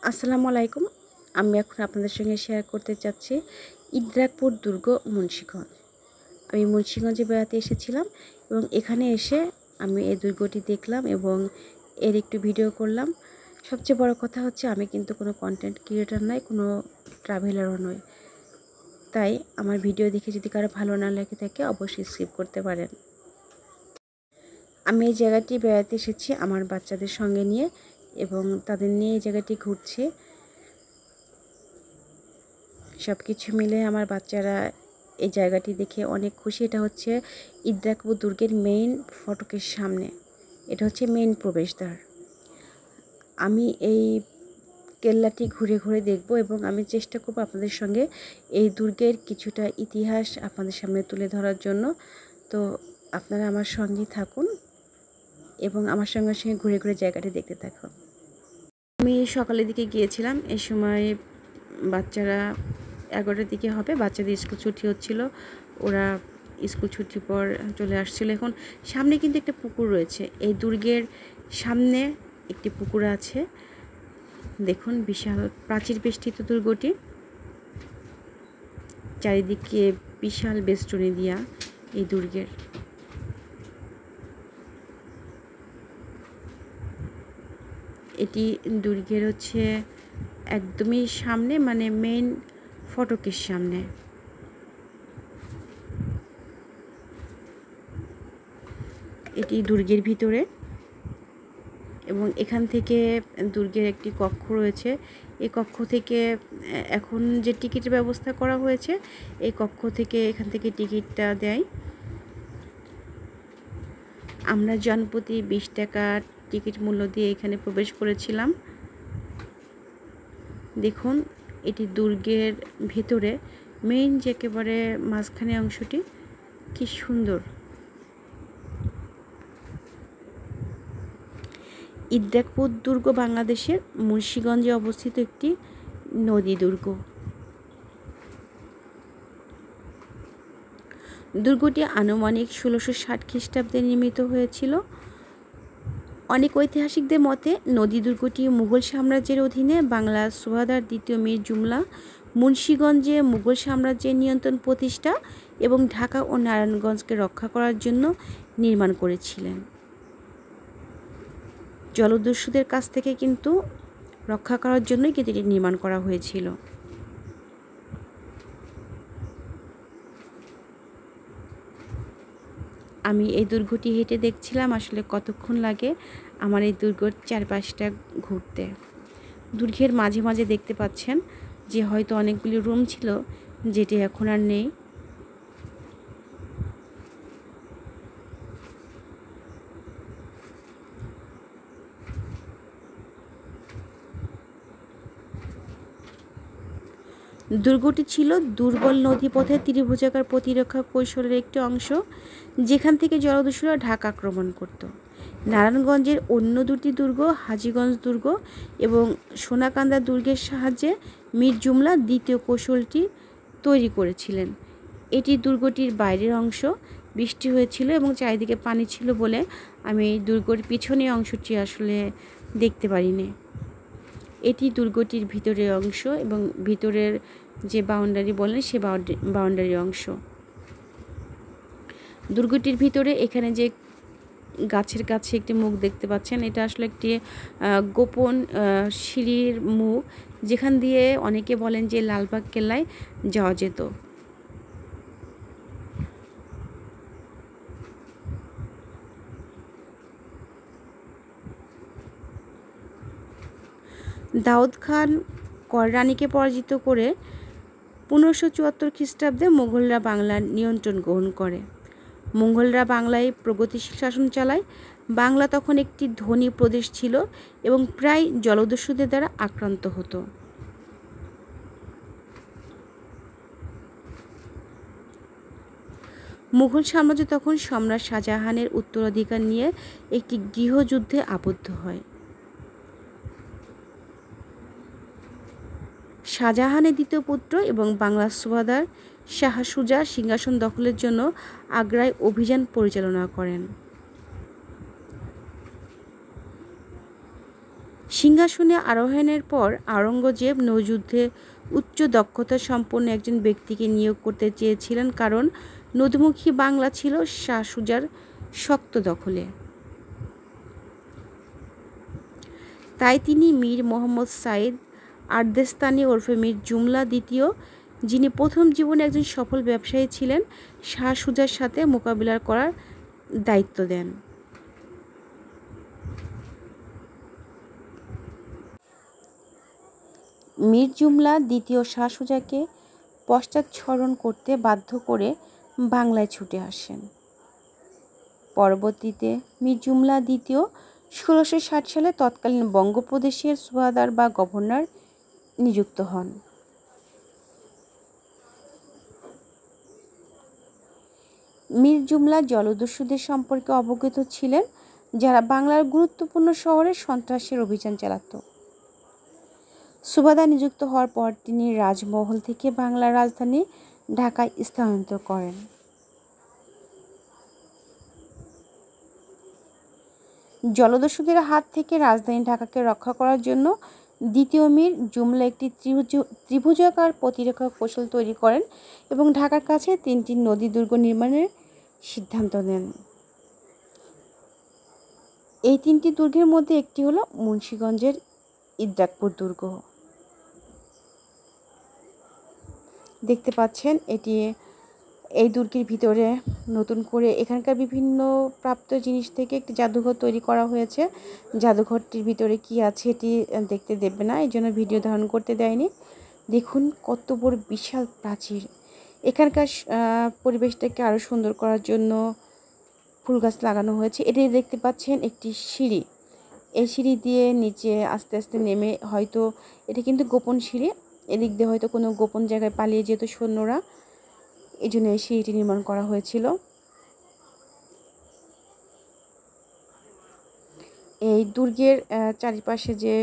আসসালামু আলাইকুম। আমি এখন আপনাদের সঙ্গে শেয়ার করতে চাচ্ছি ইদ্রাকপুর দুর্গ মুন্সিগঞ্জ। আমি মুন্সিগঞ্জে বেড়াতে এসেছিলাম এবং এখানে এসে আমি এই দুর্গটি দেখলাম এবং এর একটু ভিডিও করলাম। সবচেয়ে বড় কথা হচ্ছে আমি কিন্তু কোনো কন্টেন্ট ক্রিয়েটর নয়, কোনো ট্রাভেলারও নই। তাই আমার ভিডিও দেখে যদি কারো ভালো না লেগে থাকে অবশ্যই স্কিপ করতে পারেন। আমি এই জায়গাটি বেড়াতে এসেছি আমার বাচ্চাদের সঙ্গে নিয়ে এবং তাদের নিয়ে এই জায়গাটি ঘুরছি। সব কিছু মিলে আমার বাচ্চারা এই জায়গাটি দেখে অনেক খুশি। এটা হচ্ছে ইদ্রাকপুর দুর্গের মেইন ফটকের সামনে, এটা হচ্ছে মেইন প্রবেশদ্বার। আমি এই কেল্লাটি ঘুরে ঘুরে দেখব এবং আমি চেষ্টা করব আপনাদের সঙ্গে এই দুর্গের কিছুটা ইতিহাস আপনাদের সামনে তুলে ধরার জন্য। তো আপনারা আমার সঙ্গেই থাকুন এবং আমার সঙ্গে সঙ্গে ঘুরে ঘুরে জায়গাটি দেখতে থাকুন। আমি সকালের দিকে গিয়েছিলাম, এই সময় বাচ্চারা 11টার দিকে হবে, বাচ্চাদের স্কুল ছুটি হচ্ছিল, ওরা স্কুল ছুটির পর চলে আসছিল। এখন সামনে কিন্তু একটা পুকুর রয়েছে, এই দুর্গের সামনে একটি পুকুর আছে। দেখুন বিশাল প্রাচীর বেষ্টিত দুর্গটি, চারিদিকে বিশাল বেষ্টনী দিয়া এই দুর্গের। এটি দুর্গের হচ্ছে একদমই সামনে, মানে মেইন ফটকের সামনে। এটি দুর্গের ভিতরে এবং এখান থেকে দুর্গের একটি কক্ষ রয়েছে। এই কক্ষ থেকে এখন যে টিকিটের ব্যবস্থা করা হয়েছে, এই কক্ষ থেকে এখান থেকে টিকিটটা দেয়। আমরা জনপ্রতি 20 টাকা টিকিট মূল্য দিয়ে এখানে প্রবেশ করেছিলাম। দেখুন এটি দুর্গের ভেতরে মেইন যে একেবারে মাঝখানে অংশটি, কি সুন্দর। ইদ্রাকপুর দুর্গ বাংলাদেশের মুন্সিগঞ্জে অবস্থিত একটি নদী দুর্গ। দুর্গটি আনুমানিক 1660 খ্রিস্টাব্দে নির্মিত হয়েছিল। অনেক ঐতিহাসিকদের মতে নদী দুর্গটি মুঘল সাম্রাজ্যের অধীনে বাংলার সুবাহদার দ্বিতীয় মীর জুমলা মুন্সিগঞ্জে মুঘল সাম্রাজ্যের নিয়ন্ত্রণ প্রতিষ্ঠা এবং ঢাকা ও নারায়ণগঞ্জকে রক্ষা করার জন্য নির্মাণ করেছিলেন। জলদস্যুদের কাছ থেকে কিন্তু রক্ষা করার জন্যই কিন্তু এটি নির্মাণ করা হয়েছিল। আমি এই দুর্গটি হেঁটে দেখছিলাম আসলে কতক্ষণ লাগে আমার এই দুর্গের চারপাশটা ঘুরতে। দুর্গের মাঝে মাঝে দেখতে পাচ্ছেন যে হয়তো অনেকগুলি রুম ছিল, যেটি এখন আর নেই। দুর্গটি ছিল দুর্বল নদীপথের ত্রিভুজাকার প্রতিরক্ষা কৌশলের একটি অংশ, যেখান থেকে জলদস্যুরা ঢাকা আক্রমণ করত। নারায়ণগঞ্জের অন্য দুটি দুর্গ হাজীগঞ্জ দুর্গ এবং সোনাকান্দা দুর্গের সাহায্যে মীর জুমলা দ্বিতীয় কৌশলটি তৈরি করেছিলেন। এটি দুর্গটির বাইরের অংশ। বৃষ্টি হয়েছিল এবং চারিদিকে পানি ছিল বলে আমি এই দুর্গের পিছনের অংশটি আসলে দেখতে পারিনি। এটি দুর্গটির ভিতরের অংশ এবং ভিতরের যে বাউন্ডারি বলেন সে বাউন্ডারি অংশ। দুর্গটির ভিতরে এখানে যে গাছের কাছে একটি মুখ দেখতে পাচ্ছেন, এটা আসলে একটি গোপন সিঁড়ির মুখ, যেখান দিয়ে অনেকে বলেন যে লালবাগ কেল্লায় যাওয়া যেত। দাউদ খান কররানীকে পরাজিত করে 1574 খ্রিস্টাব্দে মুঘলরা বাংলার নিয়ন্ত্রণ গ্রহণ করে। মুঘলরা বাংলায় প্রগতিশীল শাসন চালায়। বাংলা তখন একটি ধনী প্রদেশ ছিল এবং প্রায় জলদস্যুদের দ্বারা আক্রান্ত হতো। মুঘল সাম্রাজ্য তখন সম্রাট শাহজাহানের উত্তরাধিকার নিয়ে একটি গৃহযুদ্ধে আবদ্ধ হয়। শাহজাহানের দ্বিতীয় পুত্র এবং বাংলার সুবাহদার শাহ সুজা সিংহাসন দখলের জন্য আগ্রায় অভিযান পরিচালনা করেন। সিংহাসনে আরোহণের পর আওরঙ্গজেব নৌযুদ্ধে উচ্চ দক্ষতা সম্পন্ন একজন ব্যক্তিকে নিয়োগ করতে চেয়েছিলেন, কারণ নদীমুখী বাংলা ছিল শাহ সুজার শক্ত দখলে। তাই তিনি মীর মোহাম্মদ সাইদ আরদেস্তানি ওরফে মীর জুমলা দ্বিতীয়, যিনি প্রথম জীবনে একজন সফল ব্যবসায়ী ছিলেন, শাহ সুজার সাথে মোকাবিলা করার দায়িত্ব দেন। মীর জুমলা দ্বিতীয় শাহ সুজাকে পশ্চাৎসরণ করতে বাধ্য করে বাংলায় ছুটে আসেন। পরবর্তীতে মীর জুমলা দ্বিতীয় 1660 সালে তৎকালীন বঙ্গপ্রদেশের সুবাহদার বা গভর্নর নিযুক্ত হন। মীর জুমলা জলদস্যুদের সম্পর্কে অবগত ছিলেন, যারা বাংলার গুরুত্বপূর্ণ শহরে সন্ত্রাসের অভিযান চালাত। সুবাহদার নিযুক্ত হওয়ার পর তিনি রাজমহল থেকে বাংলার রাজধানী ঢাকায় স্থানান্তর করেন। জলদস্যুদের হাত থেকে রাজধানী ঢাকাকে রক্ষা করার জন্য দ্বিতীয় মীর জুমলা একটি ত্রিভুজাকার প্রতিরক্ষা কৌশল তৈরি করেন এবং ঢাকার কাছে 3টি নদী দুর্গ নির্মাণের সিদ্ধান্ত নেন। এই 3টি দুর্গের মধ্যে একটি হলো মুন্সিগঞ্জের ইদ্রাকপুর দুর্গ। দেখতে পাচ্ছেন এই দুর্গের ভিতরে নতুন করে এখানকার বিভিন্ন প্রাপ্ত জিনিস থেকে একটি জাদুঘর তৈরি করা হয়েছে। জাদুঘরটির ভিতরে কি আছে এটি দেখতে দেবে না, এই জন্য ভিডিও ধারণ করতে দেয়নি। দেখুন কত বড় বিশাল প্রাচীর। এখানকার পরিবেশটাকে আরও সুন্দর করার জন্য ফুল গাছ লাগানো হয়েছে। এটি দেখতে পাচ্ছেন একটি সিঁড়ি। এই সিঁড়ি দিয়ে নিচে আস্তে আস্তে নেমে, হয়তো এটা কিন্তু গোপন সিঁড়ি, এদিক দিয়ে হয়তো কোনো গোপন জায়গায় পালিয়ে যেত সৈন্যরা, এই জন্য এই সিঁড়িটি নির্মাণ করা হয়েছিল। এই দুর্গের চারিপাশে যে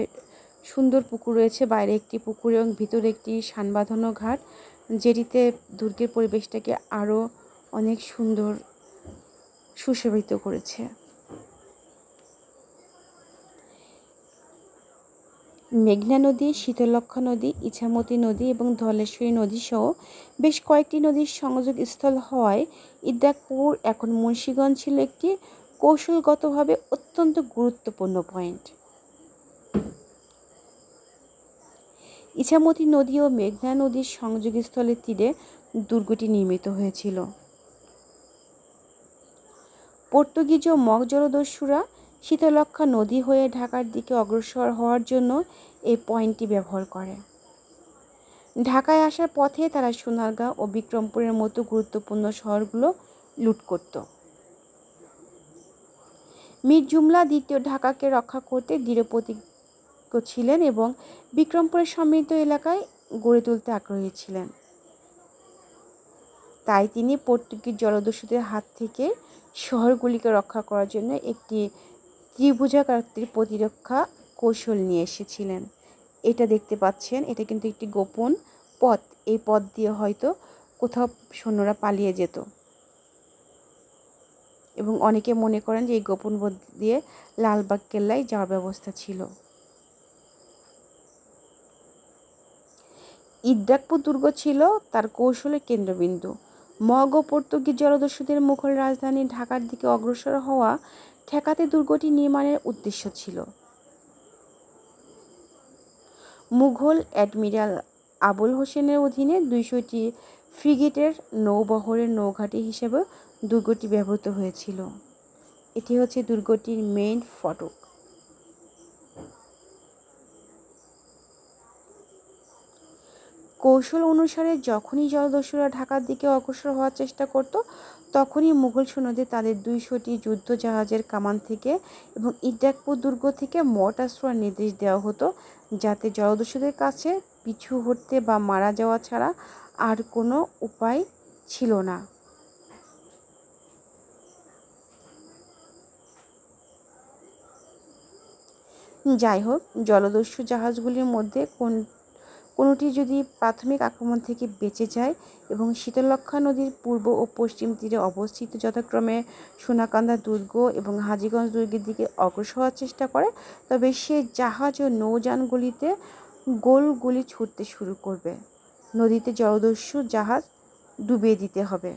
সুন্দর পুকুর রয়েছে, বাইরে একটি পুকুর এবং ভিতরে একটি শান বাঁধানো ঘাট, যেটিতে দুর্গের পরিবেশটাকে আরও অনেক সুন্দর সুশোভিত করেছে। মেঘনা নদী, শীতলক্ষ্যা নদী, ইছামতি নদী এবং ধলেশ্বরী নদী সহ বেশ কয়েকটি নদীর সংযোগ স্থল হওয়ায় ইদ্রাকপুর এখন মুন্সিগঞ্জ ছিল একটি কৌশলগতভাবে অত্যন্ত গুরুত্বপূর্ণ পয়েন্ট। ইছামতি নদী ও মেঘনা নদীর সংযোগস্থলের তীরে দুর্গটি নির্মিত হয়েছিল। পর্তুগিজ ও মগ জলদস্যুরা শীতলক্ষ্যা নদী হয়ে ঢাকার দিকে অগ্রসর হওয়ার জন্য এই পয়েন্টটি ব্যবহার করে। ঢাকায় আসার পথে তারা সোনারগাঁও ও বিক্রমপুরের মতো গুরুত্বপূর্ণ শহরগুলো লুট করত। মীর জুমলা দ্বিতীয় ঢাকাকে রক্ষা করতে দৃঢ়প্রতিজ্ঞ ছিলেন এবং বিক্রমপুরের সমৃদ্ধ এলাকায় গড়ে তুলতে আগ্রহী ছিলেন। তাই তিনি পর্তুগিজ জলদস্যুদের হাত থেকে শহরগুলিকে রক্ষা করার জন্য একটি ত্রিভুজাকৃতির প্রতিরক্ষা কৌশল নিয়ে এসেছিলেন। এটা দেখতে পাচ্ছেন, এটা কিন্তু একটি গোপন পথ। এই পথ দিয়ে হয়তো কোথাও সৈন্যরা পালিয়ে যেত এবং অনেকে মনে করেন যে এই গোপন পথ দিয়ে লালবাগ কেল্লায় যাওয়ার ব্যবস্থা ছিল। ইদ্রাকপুর দুর্গ ছিল তার কৌশলের কেন্দ্রবিন্দু। মগ ও পর্তুগিজ জলদস্যুদের মুঘল রাজধানী ঢাকার দিকে অগ্রসর হওয়া ঠেকাতে দুর্গটি নির্মাণের উদ্দেশ্য ছিল। মুঘল অ্যাডমিরাল আবুল হোসেনের অধীনে 200টি ফ্রিগেটের নৌবহরের নৌঘাঁটি হিসেবে দুর্গটি ব্যবহৃত হয়েছিল। এটি হচ্ছে দুর্গটির মেইন ফটক। কৌশল অনুসারে যখনই জলদস্যুরা ঢাকার দিকে অগ্রসর হওয়ার চেষ্টা করত, তখনই মুঘল সৈন্যদের তাদের 200টি যুদ্ধ জাহাজের কামান থেকে এবং ইদ্রাকপুর দুর্গ থেকে মর্টার ছোড়ার নির্দেশ দেওয়া হতো, যাতে জলদস্যুদের কাছে পিছু হটতে বা মারা যাওয়া ছাড়া আর কোনো উপায় ছিল না। যাই হোক, জলদস্যু জাহাজগুলির মধ্যে কোনোটি যদি প্রাথমিক আক্রমণ থেকে বেঁচে যায় এবং শীতলক্ষ্যা নদীর পূর্ব ও পশ্চিম তীরে অবস্থিত যথাক্রমে সোনাকান্দা দুর্গ এবং হাজীগঞ্জ দুর্গের দিকে অগ্রসর হওয়ার চেষ্টা করে, তবে সে জাহাজ ও নৌযানগুলিতে গোল গুলি ছুটতে শুরু করবে। নদীতে জলদস্যু জাহাজ ডুবিয়ে দিতে হবে।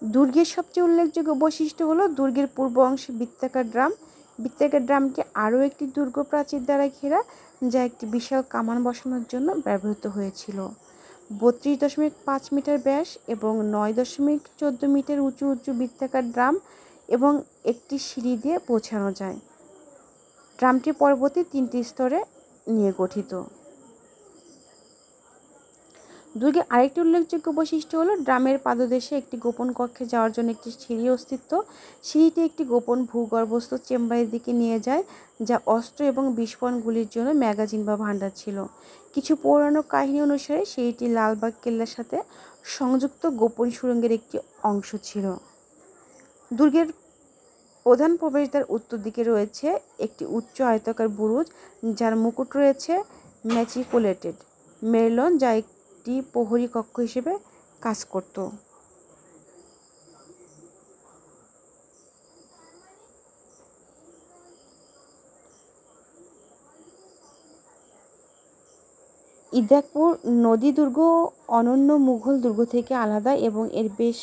দুর্গের সবচেয়ে উল্লেখযোগ্য বৈশিষ্ট্য হলো দুর্গের পূর্ব অংশে বৃত্তাকার ড্রাম। বৃত্তাকার ড্রামটি আরও একটি দুর্গ প্রাচীর দ্বারা ঘেরা, যা একটি বিশাল কামান বসানোর জন্য ব্যবহৃত হয়েছিল। 32.5 মিটার ব্যাস এবং 9.14 মিটার উঁচু উঁচু বৃত্তাকার ড্রাম এবং একটি সিঁড়ি দিয়ে পৌঁছানো যায়। ড্রামটি পরবর্তী 3টি স্তরে নিয়ে গঠিত। দুর্গের আরেকটি উল্লেখযোগ্য বৈশিষ্ট্য হলো ড্রামের পাদদেশে একটি গোপন কক্ষে যাওয়ার জন্য একটি সিঁড়ির অস্তিত্ব। সিঁড়িটি একটি গোপন ভূগর্ভস্থ চেম্বারের দিকে নিয়ে যায়, যা অস্ত্র এবং বিস্ফোরণগুলির জন্য ম্যাগাজিন বা ভাণ্ডার ছিল। কিছু পৌরাণিক কাহিনী অনুসারে সিঁড়িটি লালবাগ কেল্লার সাথে সংযুক্ত গোপন সুড়ঙ্গের একটি অংশ ছিল। দুর্গের প্রধান প্রবেশদ্বার উত্তর দিকে রয়েছে একটি উচ্চ আয়তাকার বুরুজ, যার মুকুট রয়েছে ম্যাচিকুলেটেড মেরলন, যা একটি প্রহরী কক্ষ হিসেবে কাজ করত। ইদ্রাকপুর নদী দুর্গ অনন্য মুঘল দুর্গ থেকে আলাদা এবং এর বেশ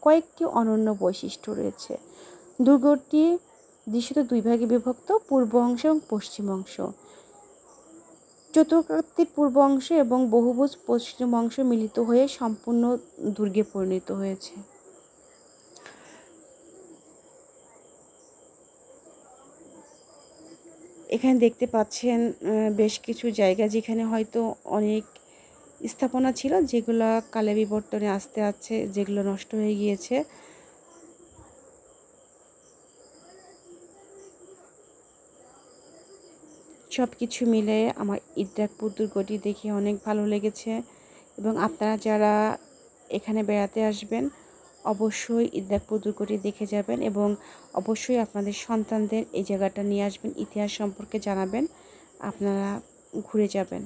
কয়েকটি অনন্য বৈশিষ্ট্য রয়েছে। দুর্গটি দৃশ্যত দুই ভাগে বিভক্ত, পূর্ব অংশ এবং পশ্চিম অংশ। চতুরাকৃতির পূর্ব অংশ এবং বহুভুজ পশ্চিম অংশ মিলিত হয়ে সম্পূর্ণ দুর্গে পরিণত হয়েছে। এখানে দেখতে পাচ্ছেন বেশ কিছু জায়গা যেখানে হয়তো অনেক স্থাপনা ছিল, যেগুলো কালে বিবর্তনে আস্তে আস্তে যেগুলো নষ্ট হয়ে গিয়েছে। সব কিছু মিলে আমার ইদ্রাকপুর দুর্গটি দেখে অনেক ভালো লেগেছে এবং আপনারা যারা এখানে বেড়াতে আসবেন অবশ্যই ইদ্রাকপুর দুর্গটি দেখে যাবেন এবং অবশ্যই আপনাদের সন্তানদের এই জায়গাটা নিয়ে আসবেন, ইতিহাস সম্পর্কে জানাবেন, আপনারা ঘুরে যাবেন।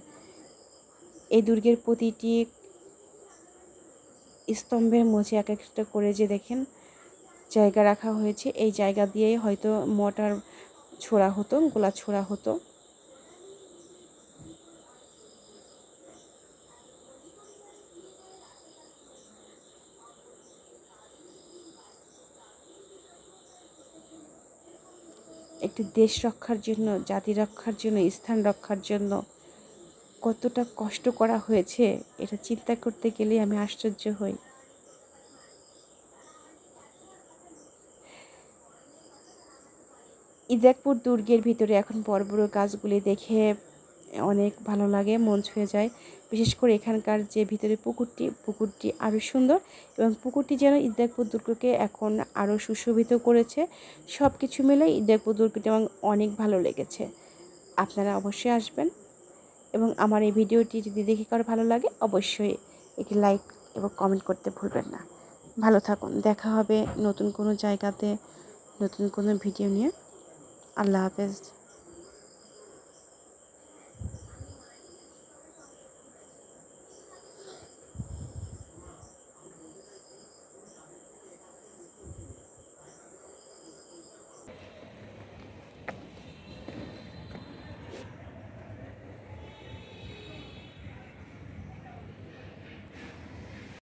এই দুর্গের প্রতিটি স্তম্ভের মধ্যে এক একটা করে যে দেখেন জায়গা রাখা হয়েছে, এই জায়গা দিয়েই হয়তো মর্টার ছোড়া হতো, গোলা ছোড়া হতো। একটি দেশ রক্ষার জন্য, জাতি রক্ষার জন্য, স্থান রক্ষার জন্য কতটা কষ্ট করা হয়েছে এটা চিন্তা করতে গেলে আমি আশ্চর্য হই। ইদ্রাকপুর দুর্গের ভিতরে এখন বড় বড় গাছগুলি দেখে অনেক ভালো লাগে, মন ছুঁয়ে যায়। বিশেষ করে এখানকার যে ভিতরে পুকুরটি আরও সুন্দর এবং পুকুরটি যেন ইদ্রাকপুর দুর্গকে এখন আরও সুশোভিত করেছে। সব কিছু মিলে ইদ্রাকপুর দুর্গটি আমার অনেক ভালো লেগেছে। আপনারা অবশ্যই আসবেন এবং আমার এই ভিডিওটি যদি দেখে কারো ভালো লাগে অবশ্যই একটি লাইক এবং কমেন্ট করতে ভুলবেন না। ভালো থাকুন, দেখা হবে নতুন কোনো জায়গাতে নতুন কোনো ভিডিও নিয়ে। আল্লাহ হাফেজ।